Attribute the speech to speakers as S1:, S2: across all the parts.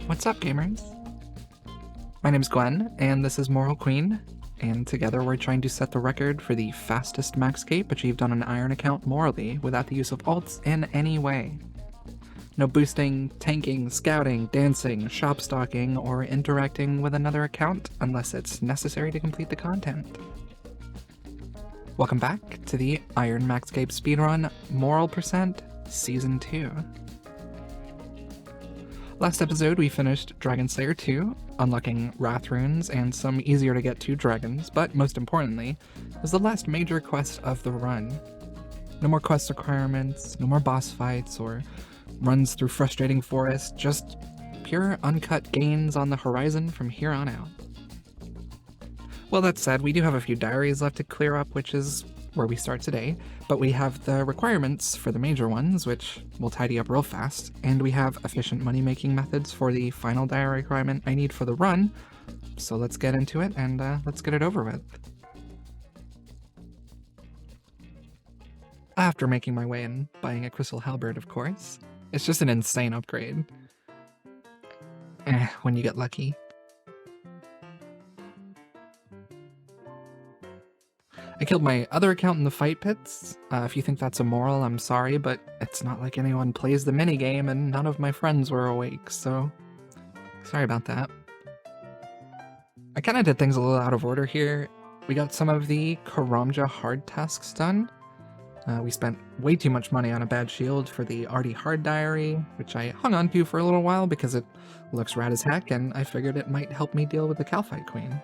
S1: What's up, gamers? My name's Gwen, and this is Moral Queen, and together we're trying to set the record for the fastest Maxcape achieved on an Iron account morally without the use of alts in any way. No boosting, tanking, scouting, dancing, shop stocking, or interacting with another account unless it's necessary to complete the content. Welcome back to the Iron Maxcape Speedrun Moral Percent Season 2. Last episode, we finished Dragon Slayer 2, unlocking Wrath runes and some easier to get to dragons, but most importantly, it was the last major quest of the run. No more quest requirements, no more boss fights, or runs through frustrating forests, just pure uncut gains on the horizon from here on out. Well, that said, we do have a few diaries left to clear up, which is where we start today, but we have the requirements for the major ones, which we'll tidy up real fast, and we have efficient money-making methods for the final diary requirement I need for the run, so let's get into it and let's get it over with. After making my way and buying a crystal halberd, of course. It's just an insane upgrade. When you get lucky. I killed my other account in the fight pits. If you think that's immoral, I'm sorry, but it's not like anyone plays the minigame and none of my friends were awake, so sorry about that. I kind of did things a little out of order here. We got some of the Karamja hard tasks done. We spent way too much money on a bad shield for the Artie hard diary, which I hung on to for a little while because it looks rad as heck, and I figured it might help me deal with the Calphite Queen.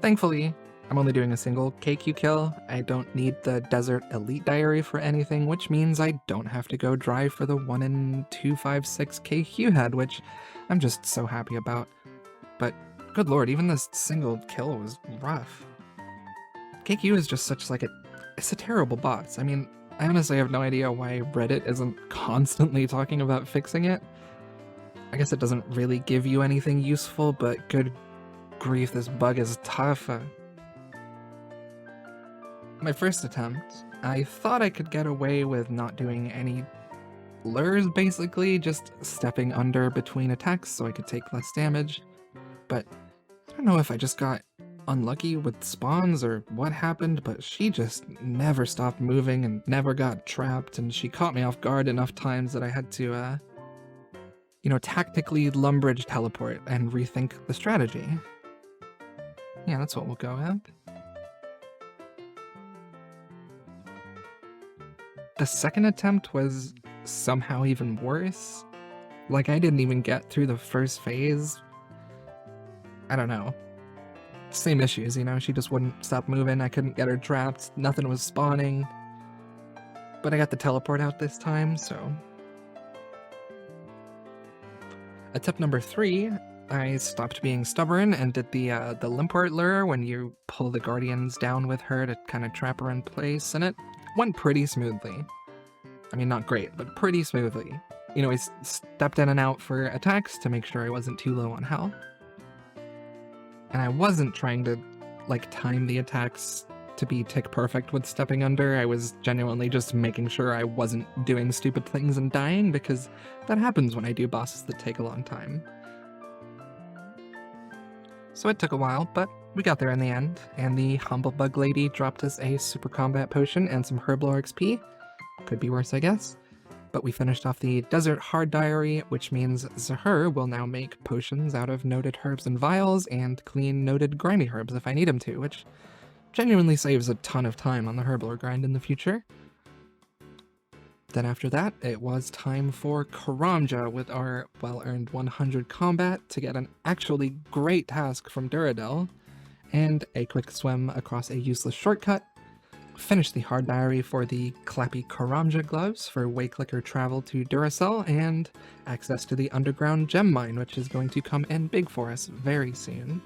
S1: Thankfully, I'm only doing a single KQ kill. I don't need the Desert Elite Diary for anything, which means I don't have to go drive for the 1 in 256 KQ head, which I'm just so happy about. But good lord, even this single kill was rough. KQ is just such like it's a terrible boss. I mean, I honestly have no idea why Reddit isn't constantly talking about fixing it. I guess it doesn't really give you anything useful, but good grief, this bug is tough. My first attempt, I thought I could get away with not doing any lures, basically, just stepping under between attacks so I could take less damage. But I don't know if I just got unlucky with spawns or what happened, but she just never stopped moving and never got trapped, and she caught me off guard enough times that I had to, tactically Lumbridge teleport and rethink the strategy. Yeah, that's what we'll go with. The second attempt was somehow even worse. Like, I didn't even get through the first phase. I don't know. Same issues, she just wouldn't stop moving, I couldn't get her trapped, nothing was spawning. But I got the teleport out this time, so... Attempt number 3, I stopped being stubborn and did the Limport lure when you pull the Guardians down with her to kind of trap her in place, and it went pretty smoothly. I mean, not great, but pretty smoothly. I stepped in and out for attacks to make sure I wasn't too low on health. And I wasn't trying to, time the attacks to be tick perfect with stepping under. I was genuinely just making sure I wasn't doing stupid things and dying, because that happens when I do bosses that take a long time. So it took a while, but we got there in the end, and the Humble Bug Lady dropped us a Super Combat Potion and some Herblore XP. Could be worse, I guess. But we finished off the Desert Hard Diary, which means Zahur will now make potions out of noted herbs and vials, and clean noted grindy herbs if I need him to, which genuinely saves a ton of time on the Herblore grind in the future. Then after that, it was time for Karamja with our well-earned 100 combat to get an actually great task from Duradel, and a quick swim across a useless shortcut. Finish the hard diary for the clappy Karamja gloves for way clicker travel to Duracell, and access to the underground gem mine, which is going to come in big for us very soon.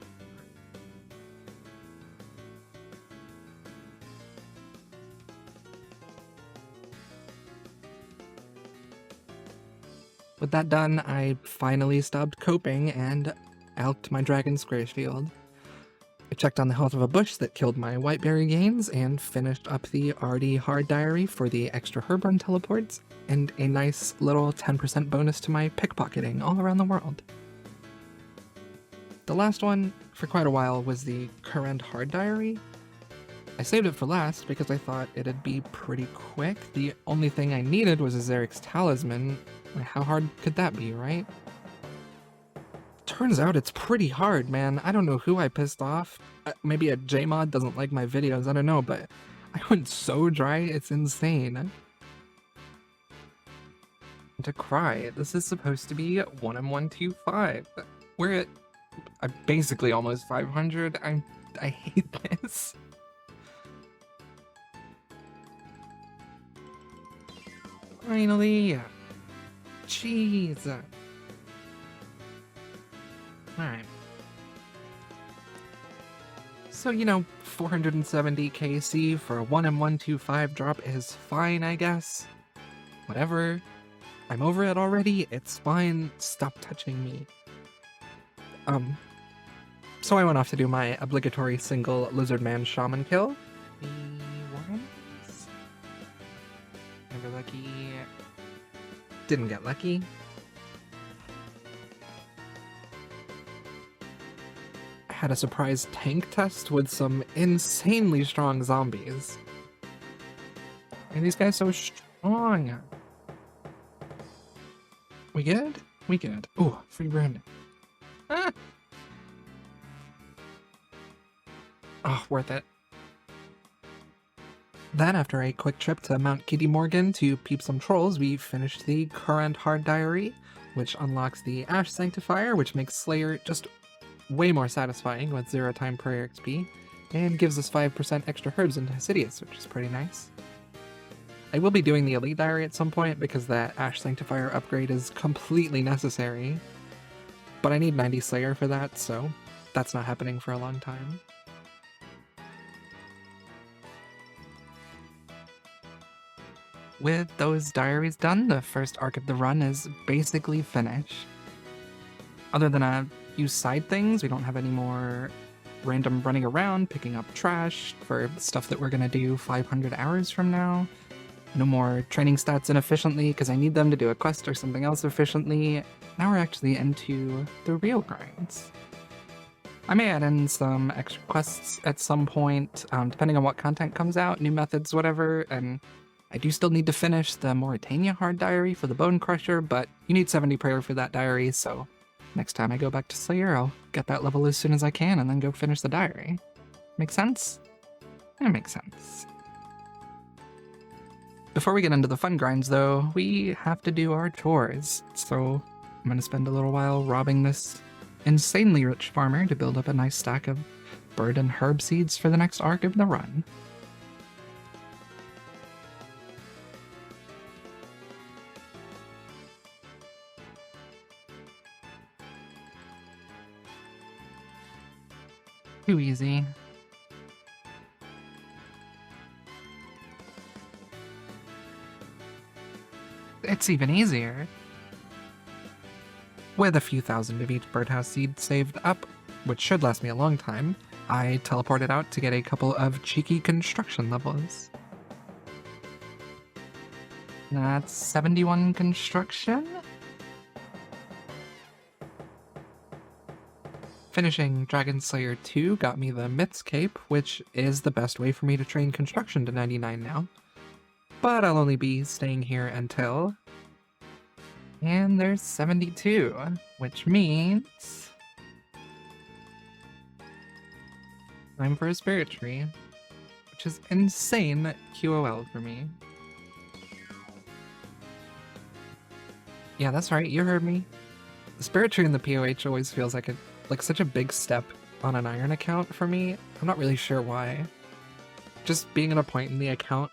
S1: With that done, I finally stopped coping and alked my Dragon Square Shield. I checked on the health of a bush that killed my whiteberry gains and finished up the already hard diary for the extra herb run teleports and a nice little 10% bonus to my pickpocketing all around the world. The last one for quite a while was the current hard diary. I saved it for last because I thought it'd be pretty quick. The only thing I needed was a Xerix talisman. How hard could that be, right? Turns out it's pretty hard, man. I don't know who I pissed off. Maybe a Jmod doesn't like my videos, I don't know, but I went so dry, it's insane. To cry, this is supposed to be 1M125. We're at basically almost 500. I hate this. Finally. Jeez. Alright. So, 470 KC for a 1M125 drop is fine, I guess. Whatever. I'm over it already. It's fine. Stop touching me. So I went off to do my obligatory single Lizardman Shaman kill. The ones? Never lucky. Didn't get lucky. Had a surprise tank test with some insanely strong zombies. And these guys so strong. We good? We good. Ooh, free rune. Ah! Oh, worth it. Then, after a quick trip to Mount Kitty Morgan to peep some trolls, we finished the current hard diary, which unlocks the Ash Sanctifier, which makes Slayer just way more satisfying with 0 time prayer XP, and gives us 5% extra herbs into Hesidius, which is pretty nice. I will be doing the Elite Diary at some point because that Ash Sanctifier upgrade is completely necessary, but I need 90 Slayer for that, so that's not happening for a long time. With those diaries done, the first arc of the run is basically finished. Other than a few side things, we don't have any more random running around, picking up trash for stuff that we're gonna do 500 hours from now. No more training stats inefficiently because I need them to do a quest or something else efficiently. Now we're actually into the real grinds. I may add in some extra quests at some point, depending on what content comes out, new methods, whatever, and I do still need to finish the Mauritania hard diary for the Bone Crusher, but you need 70 prayer for that diary, so next time I go back to Slayer, I'll get that level as soon as I can and then go finish the diary. Make sense? It makes sense. Before we get into the fun grinds, though, we have to do our chores, so I'm going to spend a little while robbing this insanely rich farmer to build up a nice stack of bird and herb seeds for the next arc of the run. Too easy. It's even easier. With a few thousand of each birdhouse seed saved up, which should last me a long time, I teleported out to get a couple of cheeky construction levels. That's 71 construction? Finishing Dragon Slayer 2 got me the Maxcape, which is the best way for me to train construction to 99 now. But I'll only be staying here until... And there's 72, which means... time for a Spirit Tree, which is insane QOL for me. Yeah, that's right, you heard me. The Spirit Tree in the POH always feels like such a big step on an Iron account for me. I'm not really sure why. Just being at a point in the account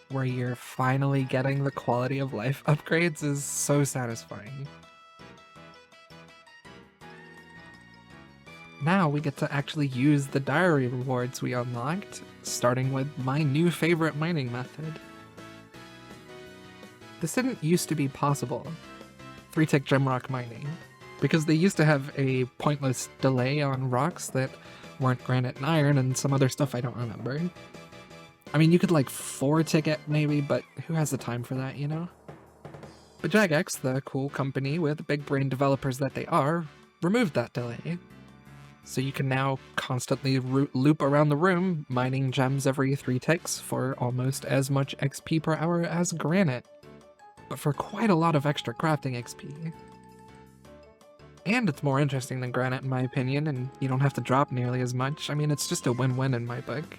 S1: where you're finally getting the quality of life upgrades is so satisfying. Now we get to actually use the diary rewards we unlocked, starting with my new favorite mining method. This didn't used to be possible, 3-tick gemrock mining, because they used to have a pointless delay on rocks that weren't granite and iron, and some other stuff I don't remember. I mean, you could like 4-tick it maybe, but who has the time for that, you know? But jagex, the cool company with big brain developers that they are, removed that delay. So you can now constantly loop around the room, mining gems every 3 ticks for almost as much XP per hour as granite, but for quite a lot of extra crafting XP. And it's more interesting than granite in my opinion, and you don't have to drop nearly as much. I mean, it's just a win-win in my book.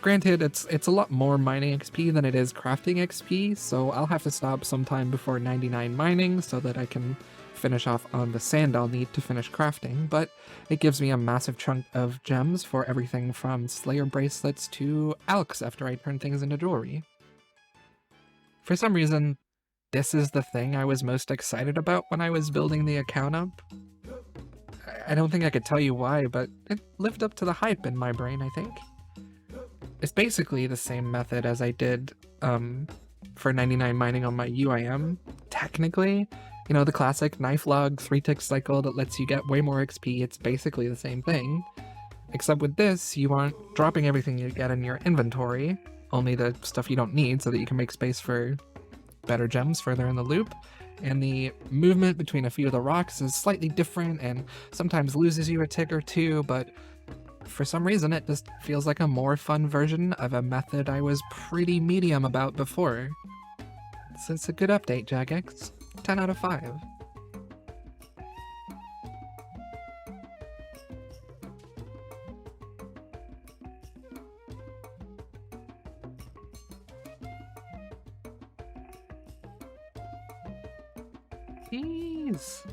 S1: Granted, it's a lot more mining XP than it is crafting XP, so I'll have to stop sometime before 99 mining so that I can finish off on the sand I'll need to finish crafting, but it gives me a massive chunk of gems for everything from Slayer bracelets to Alks after I turn things into jewelry. For some reason, this is the thing I was most excited about when I was building the account up. I don't think I could tell you why, but it lived up to the hype in my brain, I think. It's basically the same method as I did for 99 mining on my UIM, technically. You know, the classic knife log 3-tick cycle that lets you get way more XP, it's basically the same thing. Except with this, you aren't dropping everything you get in your inventory, only the stuff you don't need so that you can make space for better gems further in the loop. And the movement between a few of the rocks is slightly different and sometimes loses you a tick or two, but for some reason it just feels like a more fun version of a method I was pretty medium about before. So it's a good update, jagex. 10 out of 5. Jeez.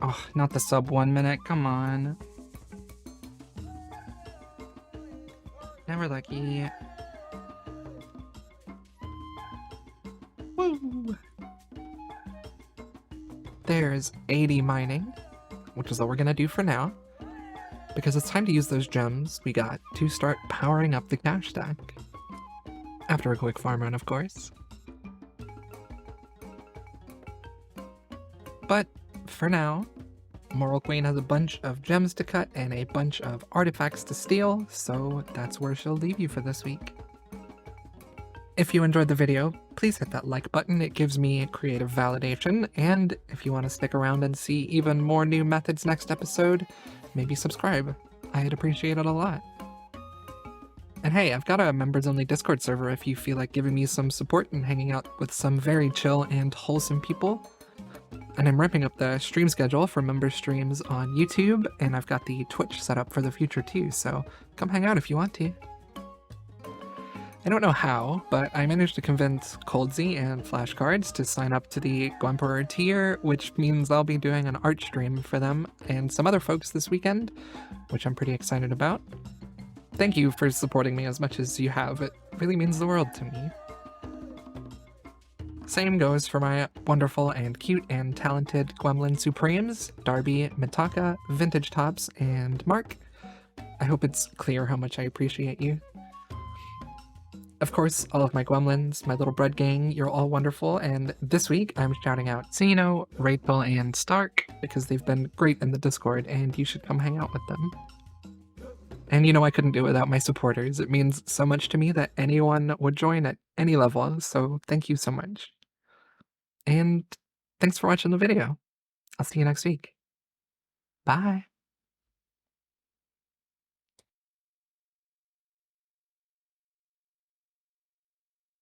S1: Oh, not the sub 1 minute, come on. Never lucky. Woo! There's 80 mining, which is all we're gonna do for now, because it's time to use those gems we got to start powering up the cash stack. After a quick farm run, of course. But for now, Moral Queen has a bunch of gems to cut and a bunch of artifacts to steal, so that's where she'll leave you for this week. If you enjoyed the video, please hit that like button, it gives me creative validation, and if you want to stick around and see even more new methods next episode, maybe subscribe. I'd appreciate it a lot. And hey, I've got a members-only Discord server if you feel like giving me some support and hanging out with some very chill and wholesome people. And I'm ramping up the stream schedule for member streams on YouTube, and I've got the Twitch set up for the future too, so come hang out if you want to. I don't know how, but I managed to convince Coldsy and Flashcards to sign up to the Gwemperor tier, which means I'll be doing an art stream for them and some other folks this weekend, which I'm pretty excited about. Thank you for supporting me as much as you have, it really means the world to me. Same goes for my wonderful and cute and talented Gwemlin Supremes, Darby, Mitaka, Vintage Tops, and Mark. I hope it's clear how much I appreciate you. Of course, all of my Gwemlins, my little bread gang, you're all wonderful, and this week I'm shouting out Sino, Rachel, and Stark, because they've been great in the Discord, and you should come hang out with them. And you know I couldn't do it without my supporters. It means so much to me that anyone would join at any level, so thank you so much. And thanks for watching the video. I'll see you next week. Bye.